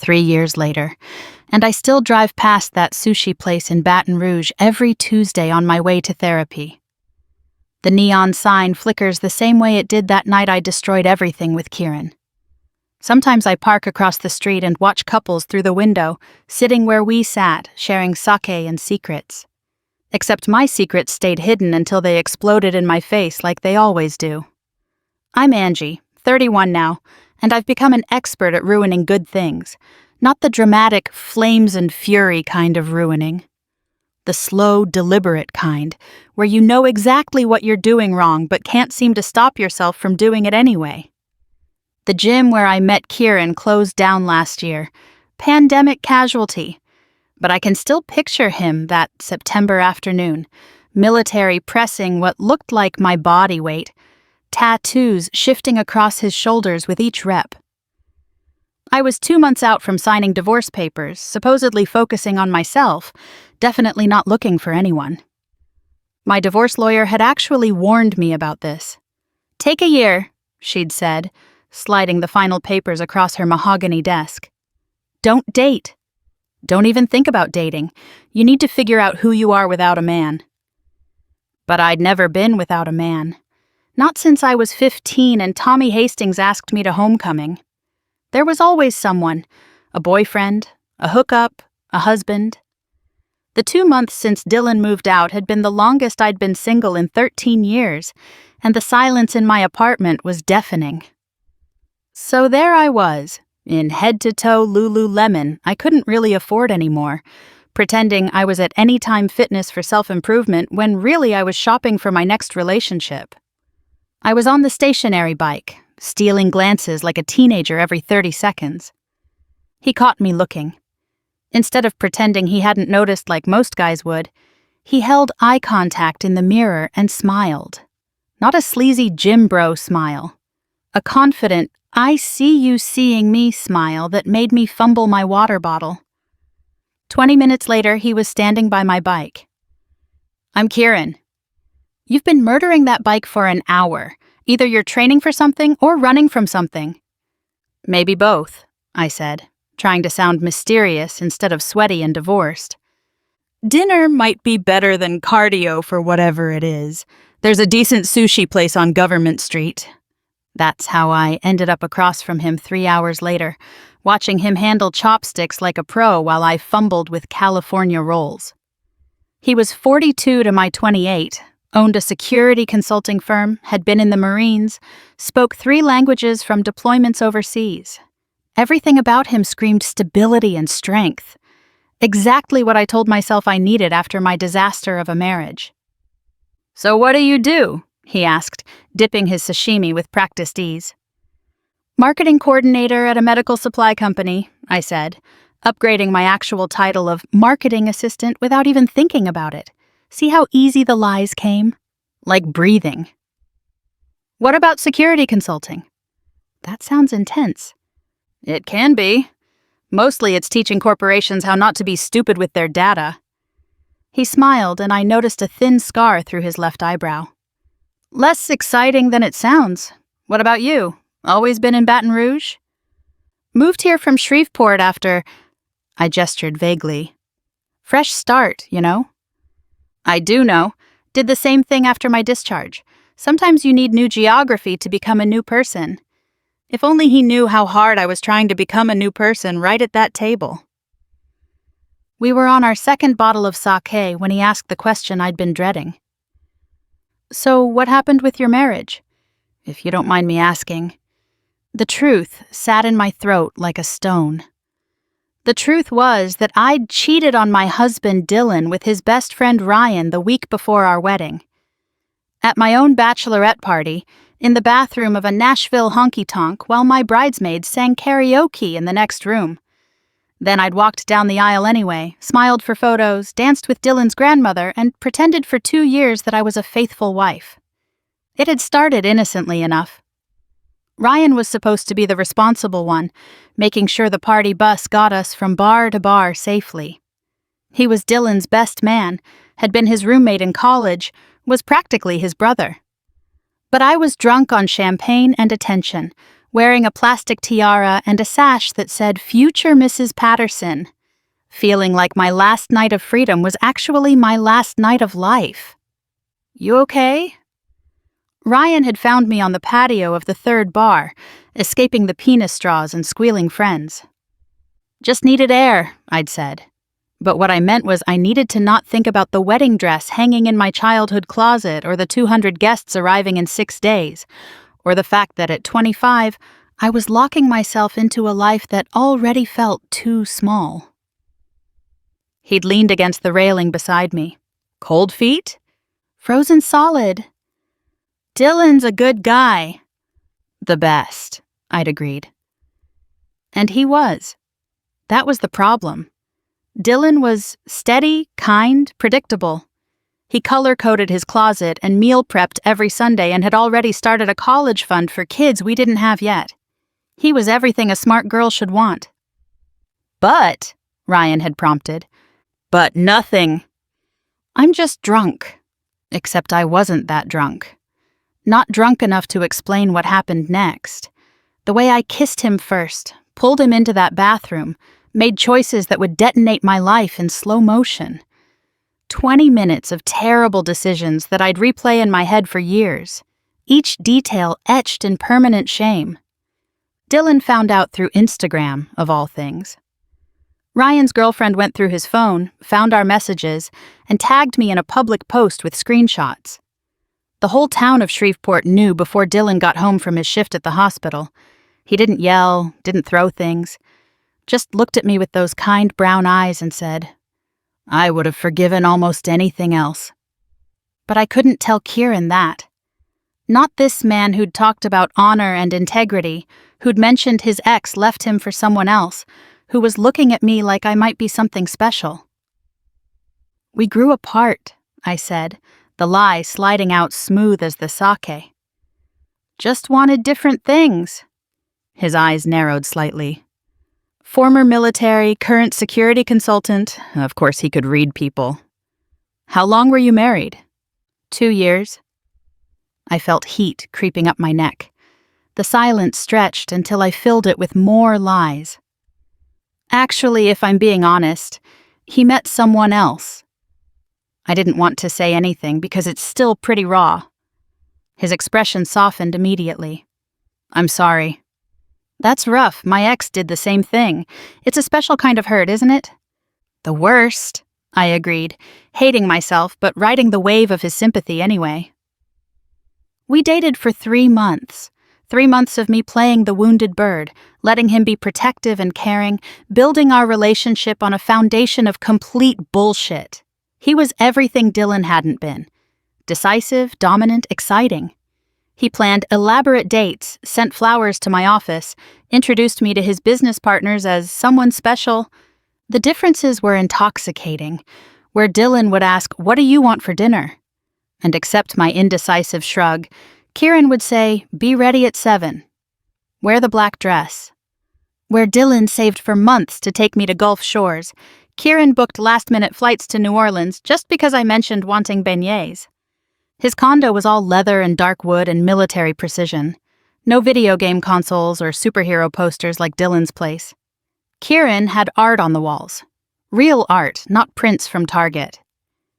3 years later, and I still drive past that sushi place in Baton Rouge every Tuesday on my way to therapy. The neon sign flickers the same way it did that night I destroyed everything with Kieran. Sometimes I park across the street and watch couples through the window, sitting where we sat, sharing sake and secrets. Except my secrets stayed hidden until they exploded in my face like they always do. I'm Angie, 31 now, and I've become an expert at ruining good things, not the dramatic flames and fury kind of ruining. The slow, deliberate kind, where you know exactly what you're doing wrong but can't seem to stop yourself from doing it anyway. The gym where I met Kieran closed down last year. Pandemic casualty. But I can still picture him that September afternoon, military pressing what looked like my body weight, tattoos shifting across his shoulders with each rep. I was 2 months out from signing divorce papers, supposedly focusing on myself, definitely not looking for anyone. My divorce lawyer had actually warned me about this. "Take a year," she'd said, sliding the final papers across her mahogany desk. "Don't date. Don't even think about dating. You need to figure out who you are without a man." But I'd never been without a man. Not since I was 15 and Tommy Hastings asked me to homecoming. There was always someone, a boyfriend, a hookup, a husband. The 2 months since Dylan moved out had been the longest I'd been single in 13 years, and the silence in my apartment was deafening. So there I was, in head-to-toe Lululemon I couldn't really afford anymore, pretending I was at Anytime Fitness for self-improvement when really I was shopping for my next relationship. I was on the stationary bike, stealing glances like a teenager every 30 seconds. He caught me looking. Instead of pretending he hadn't noticed like most guys would, he held eye contact in the mirror and smiled. Not a sleazy gym bro smile. A confident, I see you seeing me smile that made me fumble my water bottle. 20 minutes later, he was standing by my bike. "I'm Kieran." "You've been murdering that bike for an hour. Either you're training for something or running from something." "Maybe both," I said, trying to sound mysterious instead of sweaty and divorced. "Dinner might be better than cardio for whatever it is. There's a decent sushi place on Government Street." That's how I ended up across from him 3 hours later, watching him handle chopsticks like a pro while I fumbled with California rolls. He was 42 to my 28, owned a security consulting firm, had been in the Marines, spoke 3 languages from deployments overseas. Everything about him screamed stability and strength. Exactly what I told myself I needed after my disaster of a marriage. "So what do?" he asked, dipping his sashimi with practiced ease. "Marketing coordinator at a medical supply company," I said, upgrading my actual title of marketing assistant without even thinking about it. See how easy the lies came? Like breathing. "What about security consulting?" "That sounds intense." "It can be. Mostly it's teaching corporations how not to be stupid with their data." He smiled, and I noticed a thin scar through his left eyebrow. "Less exciting than it sounds. What about you? Always been in Baton Rouge?" "Moved here from Shreveport after—" I gestured vaguely. "Fresh start, you know?" "I do know. Did the same thing after my discharge. Sometimes you need new geography to become a new person. If only he knew how hard I was trying to become a new person right at that table." We were on our second bottle of sake when he asked the question I'd been dreading. "So what happened with your marriage? If you don't mind me asking." The truth sat in my throat like a stone. The truth was that I'd cheated on my husband Dylan with his best friend Ryan the week before our wedding. At my own bachelorette party, in the bathroom of a Nashville honky-tonk while my bridesmaids sang karaoke in the next room. Then I'd walked down the aisle anyway, smiled for photos, danced with Dylan's grandmother, and pretended for 2 years that I was a faithful wife. It had started innocently enough. Ryan was supposed to be the responsible one, making sure the party bus got us from bar to bar safely. He was Dylan's best man, had been his roommate in college, was practically his brother. But I was drunk on champagne and attention, wearing a plastic tiara and a sash that said Future Mrs. Patterson, feeling like my last night of freedom was actually my last night of life. "You okay?" Ryan had found me on the patio of the third bar, escaping the penis straws and squealing friends. "Just needed air," I'd said. But what I meant was I needed to not think about the wedding dress hanging in my childhood closet or the 200 guests arriving in 6 days, or the fact that at 25, I was locking myself into a life that already felt too small. He'd leaned against the railing beside me. "Cold feet?" "Frozen solid." "Dylan's a good guy." "The best," I'd agreed. And he was. That was the problem. Dylan was steady, kind, predictable. He color-coded his closet and meal prepped every Sunday and had already started a college fund for kids we didn't have yet. He was everything a smart girl should want. "But," Ryan had prompted. "But nothing." "I'm just drunk." Except I wasn't that drunk. Not drunk enough to explain what happened next. The way I kissed him first, pulled him into that bathroom, made choices that would detonate my life in slow motion. 20 minutes of terrible decisions that I'd replay in my head for years, each detail etched in permanent shame. Dylan found out through Instagram, of all things. Ryan's girlfriend went through his phone, found our messages, and tagged me in a public post with screenshots. The whole town of Shreveport knew before Dylan got home from his shift at the hospital. He didn't yell, didn't throw things, just looked at me with those kind brown eyes and said, "I would have forgiven almost anything else." But I couldn't tell Kieran that. Not this man who'd talked about honor and integrity, who'd mentioned his ex left him for someone else, who was looking at me like I might be something special. "We grew apart," I said, the lie sliding out smooth as the sake. "Just wanted different things." His eyes narrowed slightly. Former military, current security consultant. Of course he could read people. "How long were you married?" 2 years. I felt heat creeping up my neck. The silence stretched until I filled it with more lies. Actually, if I'm being honest, he met someone else. I didn't want to say anything because it's still pretty raw. His expression softened immediately. "I'm sorry." "That's rough. My ex did the same thing. It's a special kind of hurt, isn't it?" "The worst," I agreed, hating myself but riding the wave of his sympathy anyway. We dated for 3 months. 3 months of me playing the wounded bird, letting him be protective and caring, building our relationship on a foundation of complete bullshit. He was everything Dylan hadn't been. Decisive, dominant, exciting. He planned elaborate dates, sent flowers to my office, introduced me to his business partners as someone special. The differences were intoxicating, where Dylan would ask, "What do you want for dinner?" And accept my indecisive shrug, Kieran would say, "Be ready at 7. Wear the black dress." Where Dylan saved for months to take me to Gulf Shores, Kieran booked last-minute flights to New Orleans just because I mentioned wanting beignets. His condo was all leather and dark wood and military precision. No video game consoles or superhero posters like Dylan's place. Kieran had art on the walls. Real art, not prints from Target.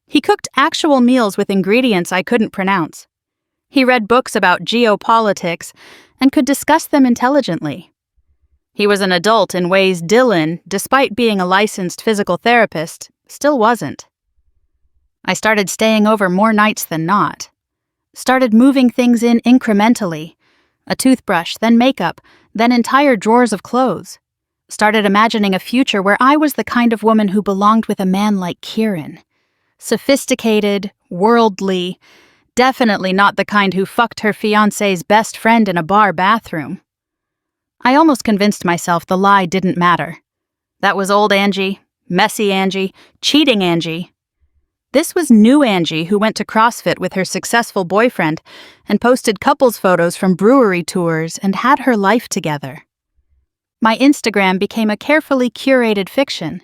He cooked actual meals with ingredients I couldn't pronounce. He read books about geopolitics and could discuss them intelligently. He was an adult in ways Dylan, despite being a licensed physical therapist, still wasn't. I started staying over more nights than not. Started moving things in incrementally. A toothbrush, then makeup, then entire drawers of clothes. Started imagining a future where I was the kind of woman who belonged with a man like Kieran. Sophisticated, worldly, definitely not the kind who fucked her fiancé's best friend in a bar bathroom. I almost convinced myself the lie didn't matter. That was old Angie, messy Angie, cheating Angie. This was new Angie who went to CrossFit with her successful boyfriend and posted couples photos from brewery tours and had her life together. My Instagram became a carefully curated fiction.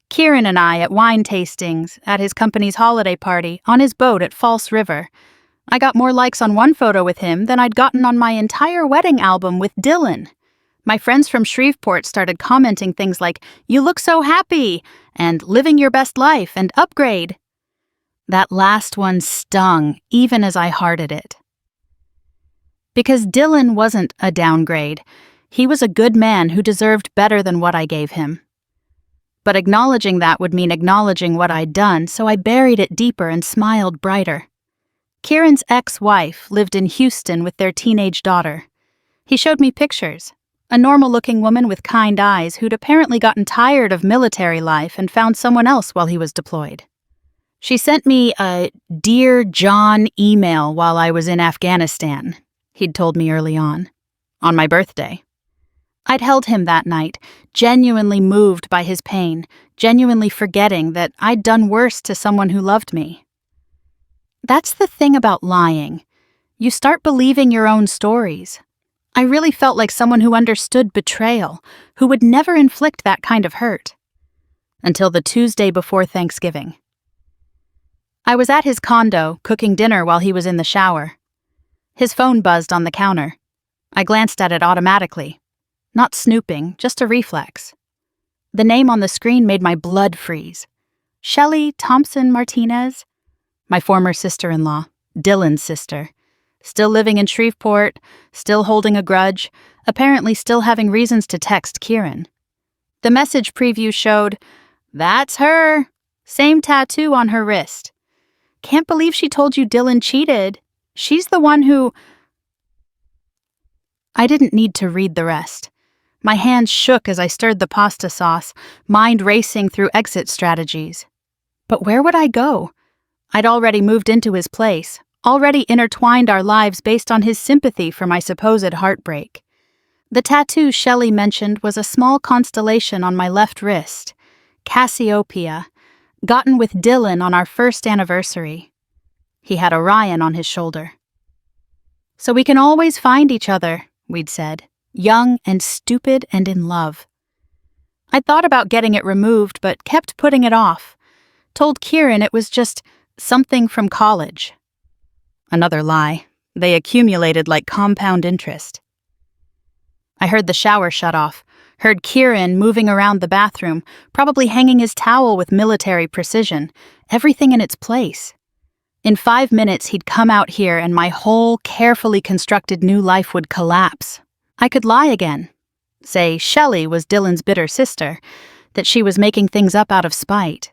Kieran and I at wine tastings, at his company's holiday party, on his boat at False River. I got more likes on one photo with him than I'd gotten on my entire wedding album with Dylan. My friends from Shreveport started commenting things like, "You look so happy," and "living your best life," and "upgrade." That last one stung, even as I hearted it. Because Dylan wasn't a downgrade. He was a good man who deserved better than what I gave him. But acknowledging that would mean acknowledging what I'd done, so I buried it deeper and smiled brighter. Kieran's ex-wife lived in Houston with their teenage daughter. He showed me pictures. A normal-looking woman with kind eyes who'd apparently gotten tired of military life and found someone else while he was deployed. She sent me a "Dear John" email while I was in Afghanistan, he'd told me early on my birthday. I'd held him that night, genuinely moved by his pain, genuinely forgetting that I'd done worse to someone who loved me. That's the thing about lying. You start believing your own stories. I really felt like someone who understood betrayal, who would never inflict that kind of hurt. Until the Tuesday before Thanksgiving. I was at his condo, cooking dinner while he was in the shower. His phone buzzed on the counter. I glanced at it automatically. Not snooping, just a reflex. The name on the screen made my blood freeze. Shelley Thompson Martinez, my former sister-in-law, Dylan's sister. Still living in Shreveport, still holding a grudge, apparently still having reasons to text Kieran. The message preview showed, "That's her. Same tattoo on her wrist. Can't believe she told you Dylan cheated. She's the one who..." I didn't need to read the rest. My hands shook as I stirred the pasta sauce, mind racing through exit strategies. But where would I go? I'd already moved into his place, already intertwined our lives based on his sympathy for my supposed heartbreak. The tattoo Shelley mentioned was a small constellation on my left wrist, Cassiopeia, gotten with Dylan on our first anniversary. He had Orion on his shoulder. "So we can always find each other," we'd said, young and stupid and in love. I'd thought about getting it removed, but kept putting it off. Told Kieran it was just something from college. Another lie. They accumulated like compound interest. I heard the shower shut off, heard Kieran moving around the bathroom, probably hanging his towel with military precision, everything in its place. In 5 minutes, he'd come out here and my whole carefully constructed new life would collapse. I could lie again. Say Shelley was Dylan's bitter sister, that she was making things up out of spite.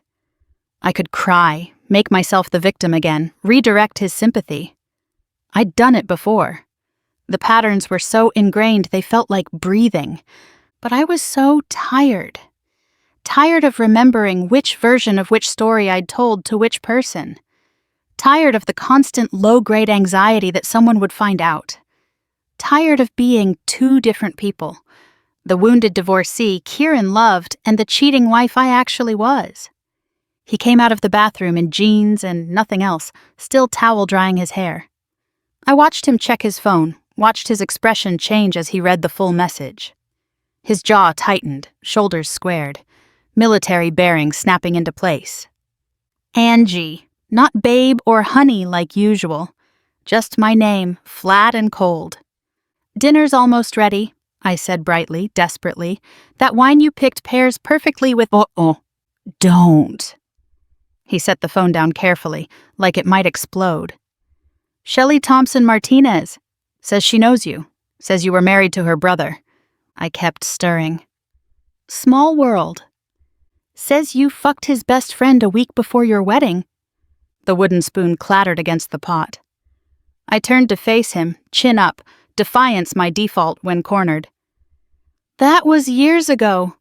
I could cry, make myself the victim again, redirect his sympathy. I'd done it before. The patterns were so ingrained they felt like breathing. But I was so tired. Tired of remembering which version of which story I'd told to which person. Tired of the constant low-grade anxiety that someone would find out. Tired of being two different people. The wounded divorcee Kieran loved and the cheating wife I actually was. He came out of the bathroom in jeans and nothing else, still towel drying his hair. I watched him check his phone, watched his expression change as he read the full message. His jaw tightened, shoulders squared, military bearings snapping into place. Angie, not babe or honey like usual, just my name, flat and cold. "Dinner's almost ready," I said brightly, desperately. "That wine you picked pairs perfectly with..." Don't. He set the phone down carefully, like it might explode. "Shelley Thompson Martinez. Says she knows you. Says you were married to her brother." I kept stirring. "Small world. Says you fucked his best friend a week before your wedding." The wooden spoon clattered against the pot. I turned to face him, chin up, defiance my default when cornered. "That was years ago.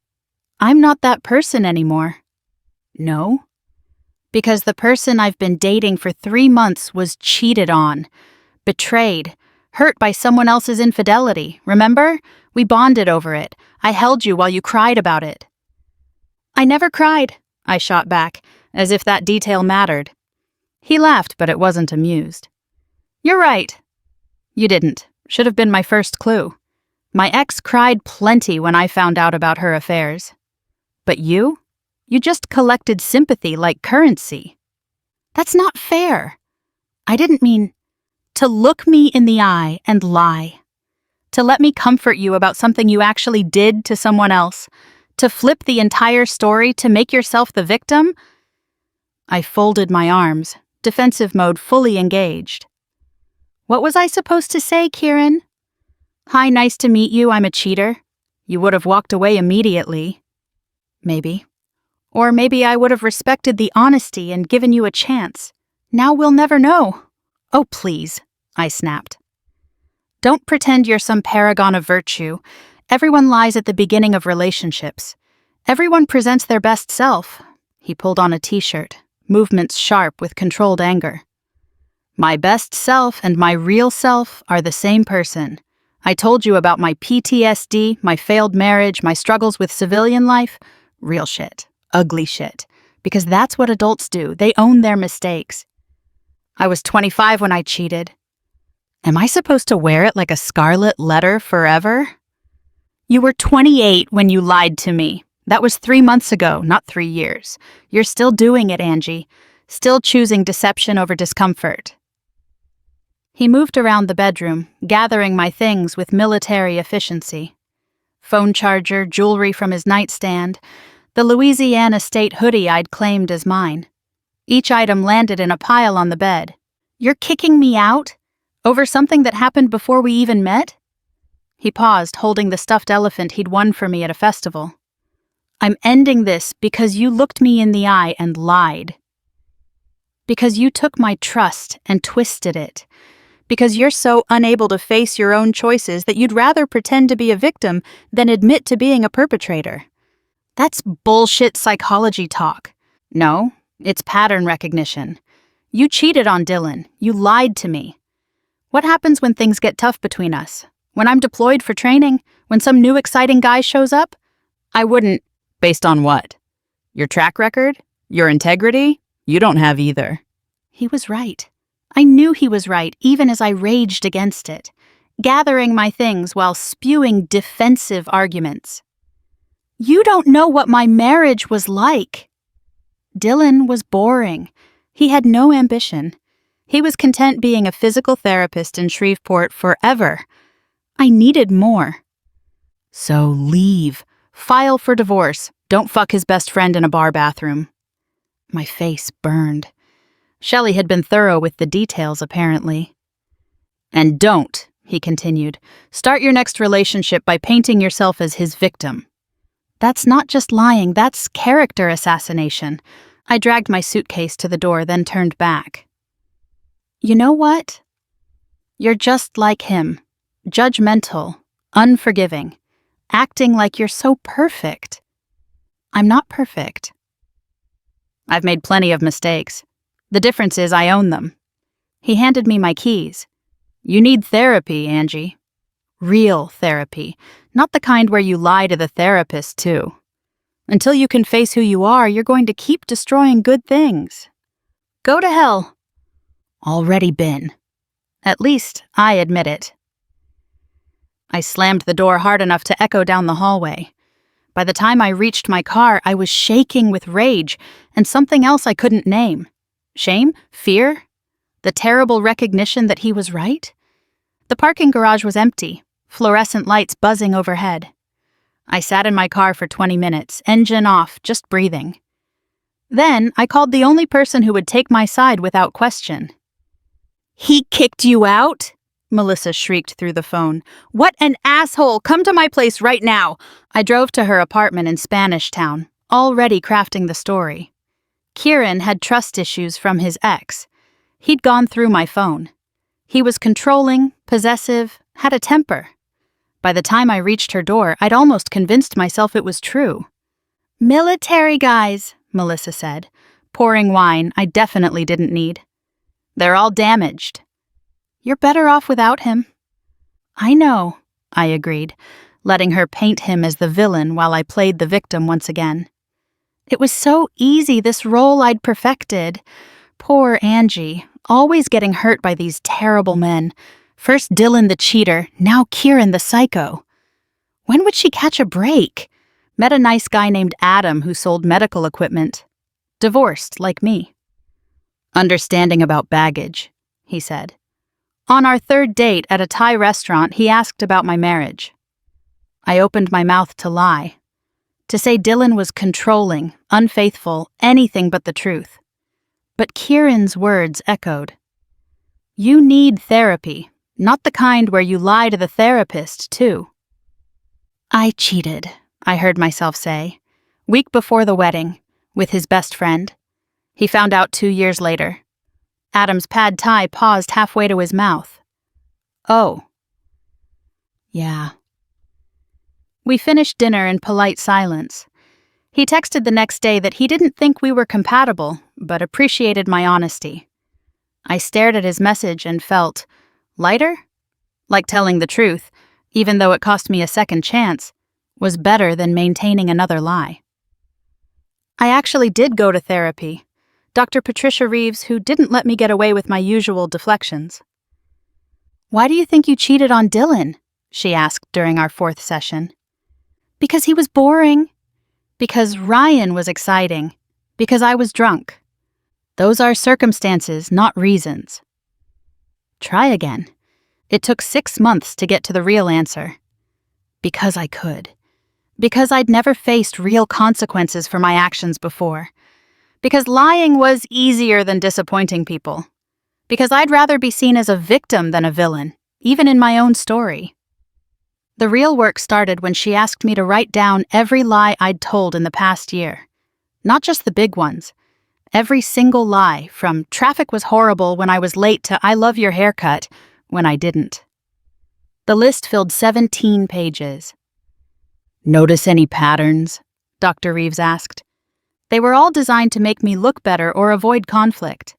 I'm not that person anymore." "No?" "Because the person I've been dating for 3 months was cheated on, betrayed, hurt by someone else's infidelity, remember? We bonded over it. I held you while you cried about it." "I never cried," I shot back, as if that detail mattered. He laughed, but it wasn't amused. "You're right. You didn't. Should have been my first clue. My ex cried plenty when I found out about her affairs. But you? You just collected sympathy like currency." "That's not fair." "I didn't mean..." To look me in the eye and lie. To let me comfort you about something you actually did to someone else. To flip the entire story to make yourself the victim? I folded my arms, defensive mode fully engaged. What was I supposed to say, Kieran? Hi, nice to meet you, I'm a cheater. You would have walked away immediately. Maybe. Or maybe I would have respected the honesty and given you a chance. Now we'll never know. Oh, please, I snapped. Don't pretend you're some paragon of virtue. Everyone lies at the beginning of relationships. Everyone presents their best self. He pulled on a t-shirt, movements sharp with controlled anger. My best self and my real self are the same person. I told you about my PTSD, my failed marriage, my struggles with civilian life. Real shit. Ugly shit. Because that's what adults do. They own their mistakes. I was 25 when I cheated. Am I supposed to wear it like a scarlet letter forever? You were 28 when you lied to me. That was 3 months ago, not 3 years. You're still doing it, Angie. Still choosing deception over discomfort. He moved around the bedroom, gathering my things with military efficiency. Phone charger, jewelry from his nightstand, the Louisiana State hoodie I'd claimed as mine. Each item landed in a pile on the bed. You're kicking me out? Over something that happened before we even met? He paused, holding the stuffed elephant he'd won for me at a festival. I'm ending this because you looked me in the eye and lied. Because you took my trust and twisted it. Because you're so unable to face your own choices that you'd rather pretend to be a victim than admit to being a perpetrator. That's bullshit psychology talk. No, it's pattern recognition. You cheated on Dylan. You lied to me. What happens when things get tough between us? When I'm deployed for training? When some new exciting guy shows up? I wouldn't. Based on what? Your track record? Your integrity? You don't have either. He was right. I knew he was right, even as I raged against it, gathering my things while spewing defensive arguments. You don't know what my marriage was like. Dylan was boring. He had no ambition. He was content being a physical therapist in Shreveport forever. I needed more. So leave. File for divorce. Don't fuck his best friend in a bar bathroom. My face burned. Shelley had been thorough with the details, apparently. And don't, he continued, start your next relationship by painting yourself as his victim. That's not just lying, that's character assassination. I dragged my suitcase to the door, then turned back. You know what? You're just like him. Judgmental, unforgiving, acting like you're so perfect. I'm not perfect. I've made plenty of mistakes. The difference is I own them. He handed me my keys. You need therapy, Angie. Real therapy, not the kind where you lie to the therapist, too. Until you can face who you are, you're going to keep destroying good things. Go to hell. Already been. At least I admit it. I slammed the door hard enough to echo down the hallway. By the time I reached my car, I was shaking with rage and something else I couldn't name. Shame? Fear? The terrible recognition that he was right? The parking garage was empty, fluorescent lights buzzing overhead. I sat in my car for 20 minutes, engine off, just breathing. Then I called the only person who would take my side without question. He kicked you out? Melissa shrieked through the phone. What an asshole! Come to my place right now! I drove to her apartment in Spanish Town, already crafting the story. Kieran had trust issues from his ex. He'd gone through my phone. He was controlling, possessive, had a temper. By the time I reached her door, I'd almost convinced myself it was true. Military guys, Melissa said, pouring wine I definitely didn't need. They're all damaged. You're better off without him. I know, I agreed, letting her paint him as the villain while I played the victim once again. It was so easy, this role I'd perfected. Poor Angie, always getting hurt by these terrible men. First Dylan the cheater, now Kieran the psycho. When would she catch a break? Met a nice guy named Adam who sold medical equipment. Divorced, like me. Understanding about baggage, he said. On our third date at a Thai restaurant, he asked about my marriage. I opened my mouth to lie, to say Dylan was controlling, unfaithful, anything but the truth. But Kieran's words echoed. You need therapy, not the kind where you lie to the therapist, too. I cheated, I heard myself say, week before the wedding, with his best friend. He found out 2 years later. Adam's pad thai paused halfway to his mouth. Oh. Yeah. We finished dinner in polite silence. He texted the next day that he didn't think we were compatible, but appreciated my honesty. I stared at his message and felt lighter? Like telling the truth, even though it cost me a second chance, was better than maintaining another lie. I actually did go to therapy. Dr. Patricia Reeves, who didn't let me get away with my usual deflections. Why do you think you cheated on Dylan? She asked during our 4th session. Because he was boring. Because Ryan was exciting. Because I was drunk. Those are circumstances, not reasons. Try again. It took 6 months to get to the real answer. Because I could. Because I'd never faced real consequences for my actions before. Because lying was easier than disappointing people. Because I'd rather be seen as a victim than a villain, even in my own story. The real work started when she asked me to write down every lie I'd told in the past year. Not just the big ones. Every single lie, from traffic was horrible when I was late to I love your haircut when I didn't. The list filled 17 pages. Notice any patterns? Dr. Reeves asked. They were all designed to make me look better or avoid conflict.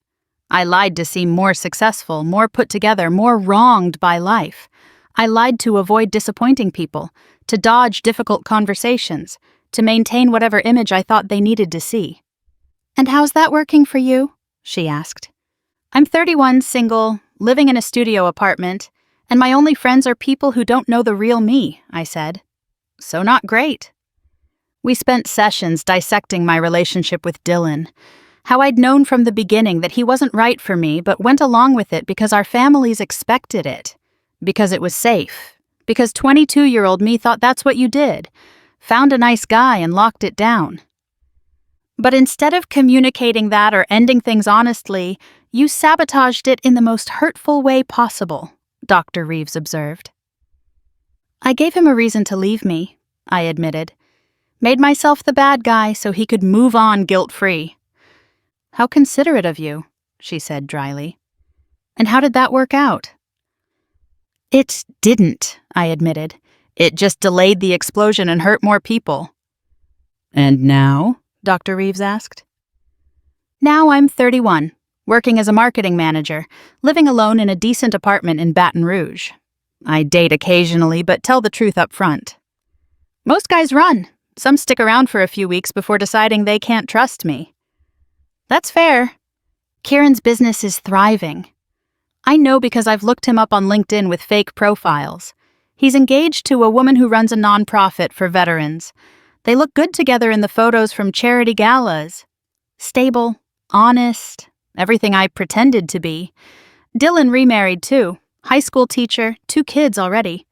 I lied to seem more successful, more put together, more wronged by life. I lied to avoid disappointing people, to dodge difficult conversations, to maintain whatever image I thought they needed to see. And how's that working for you? She asked. I'm 31, single, living in a studio apartment, and my only friends are people who don't know the real me, I said. So not great. We spent sessions dissecting my relationship with Dylan, how I'd known from the beginning that he wasn't right for me but went along with it because our families expected it, because it was safe, because 22-year-old me thought that's what you did, found a nice guy and locked it down. But instead of communicating that or ending things honestly, you sabotaged it in the most hurtful way possible, Dr. Reeves observed. I gave him a reason to leave me, I admitted. Made myself the bad guy so he could move on guilt-free. How considerate of you, she said dryly. And how did that work out? It didn't, I admitted. It just delayed the explosion and hurt more people. And now? Dr. Reeves asked. Now I'm 31, working as a marketing manager, living alone in a decent apartment in Baton Rouge. I date occasionally, but tell the truth up front. Most guys run. Some stick around for a few weeks before deciding they can't trust me. That's fair. Kieran's business is thriving. I know because I've looked him up on LinkedIn with fake profiles. He's engaged to a woman who runs a nonprofit for veterans. They look good together in the photos from charity galas. Stable, honest, everything I pretended to be. Dylan remarried too. High school teacher, 2 kids already.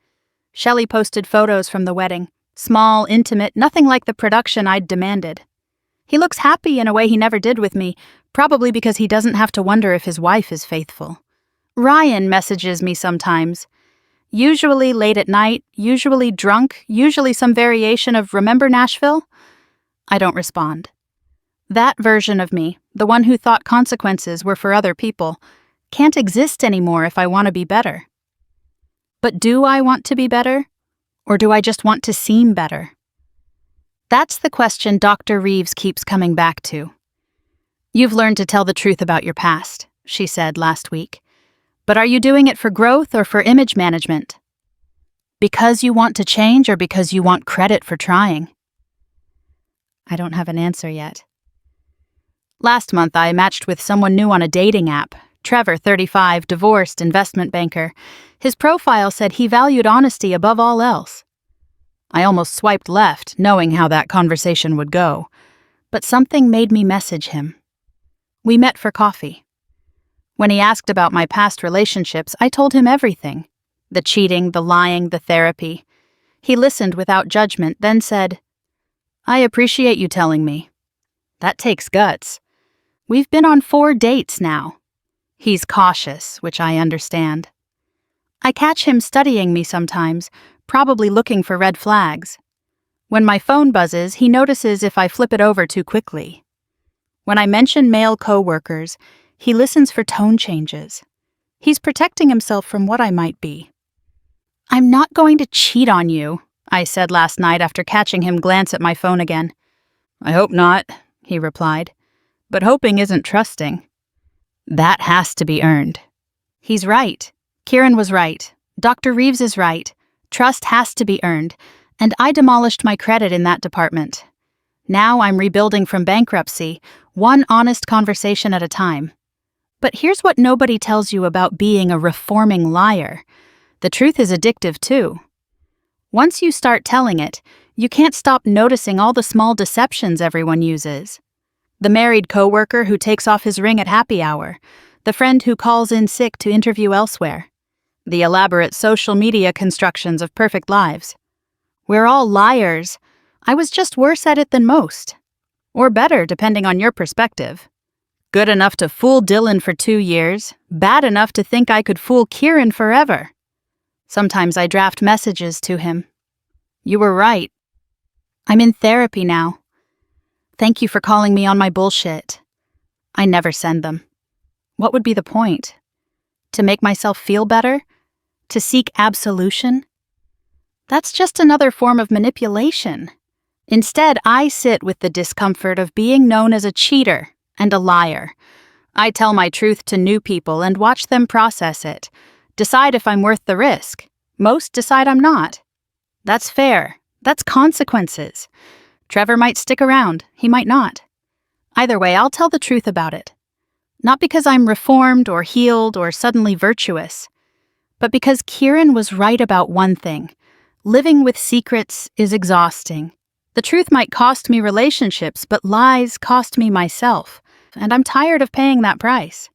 Shelley posted photos from the wedding. Small, intimate, nothing like the production I'd demanded. He looks happy in a way he never did with me, probably because he doesn't have to wonder if his wife is faithful. Ryan messages me sometimes. Usually late at night, usually drunk, usually some variation of "Remember Nashville?" I don't respond. That version of me, the one who thought consequences were for other people, can't exist anymore if I want to be better. But do I want to be better? Or do I just want to seem better? That's the question Dr. Reeves keeps coming back to. You've learned to tell the truth about your past, she said last week. But are you doing it for growth or for image management? Because you want to change or because you want credit for trying? I don't have an answer yet. Last month, I matched with someone new on a dating app. Trevor, 35, divorced, investment banker. His profile said he valued honesty above all else. I almost swiped left, knowing how that conversation would go. But something made me message him. We met for coffee. When he asked about my past relationships, I told him everything. The cheating, the lying, the therapy. He listened without judgment, then said, "I appreciate you telling me. That takes guts. We've been on 4 dates now." He's cautious, which I understand. I catch him studying me sometimes, probably looking for red flags. When my phone buzzes, he notices if I flip it over too quickly. When I mention male co-workers, he listens for tone changes. He's protecting himself from what I might be. "I'm not going to cheat on you," I said last night after catching him glance at my phone again. "I hope not," he replied. "But hoping isn't trusting. That has to be earned." He's right. Kieran was right. Dr. Reeves is right. Trust has to be earned, and I demolished my credit in that department. Now I'm rebuilding from bankruptcy, one honest conversation at a time. But here's what nobody tells you about being a reforming liar. The truth is addictive too. Once you start telling it, you can't stop noticing all the small deceptions everyone uses. The married coworker who takes off his ring at happy hour, the friend who calls in sick to interview elsewhere, the elaborate social media constructions of perfect lives. We're all liars. I was just worse at it than most. Or better, depending on your perspective. Good enough to fool Dylan for 2 years, bad enough to think I could fool Kieran forever. Sometimes I draft messages to him. "You were right. I'm in therapy now. Thank you for calling me on my bullshit." I never send them. What would be the point? To make myself feel better? To seek absolution? That's just another form of manipulation. Instead, I sit with the discomfort of being known as a cheater and a liar. I tell my truth to new people and watch them process it, decide if I'm worth the risk. Most decide I'm not. That's fair. That's consequences. Trevor might stick around, he might not. Either way, I'll tell the truth about it. Not because I'm reformed or healed or suddenly virtuous, but because Kieran was right about one thing. Living with secrets is exhausting. The truth might cost me relationships, but lies cost me myself, and I'm tired of paying that price.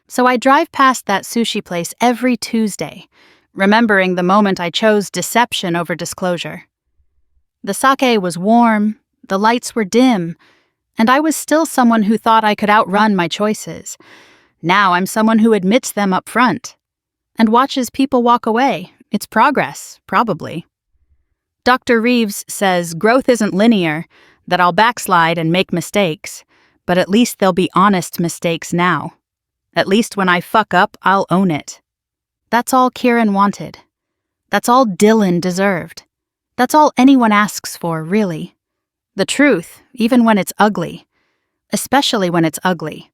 So I drive past that sushi place every Tuesday, remembering the moment I chose deception over disclosure. The sake was warm, the lights were dim, and I was still someone who thought I could outrun my choices. Now I'm someone who admits them up front and watches people walk away. It's progress, probably. Dr. Reeves says growth isn't linear, that I'll backslide and make mistakes, but at least they'll be honest mistakes now. At least when I fuck up, I'll own it. That's all Kieran wanted. That's all Dylan deserved. That's all anyone asks for, really. The truth, even when it's ugly. Especially when it's ugly.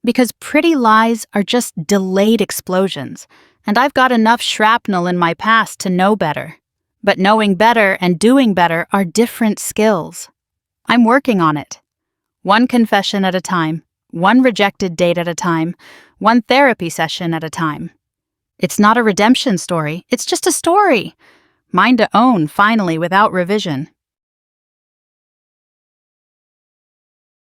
Because pretty lies are just delayed explosions, and I've got enough shrapnel in my past to know better. But knowing better and doing better are different skills. I'm working on it. One confession at a time, one rejected date at a time, one therapy session at a time. It's not a redemption story, it's just a story. Mine to own, finally, without revision.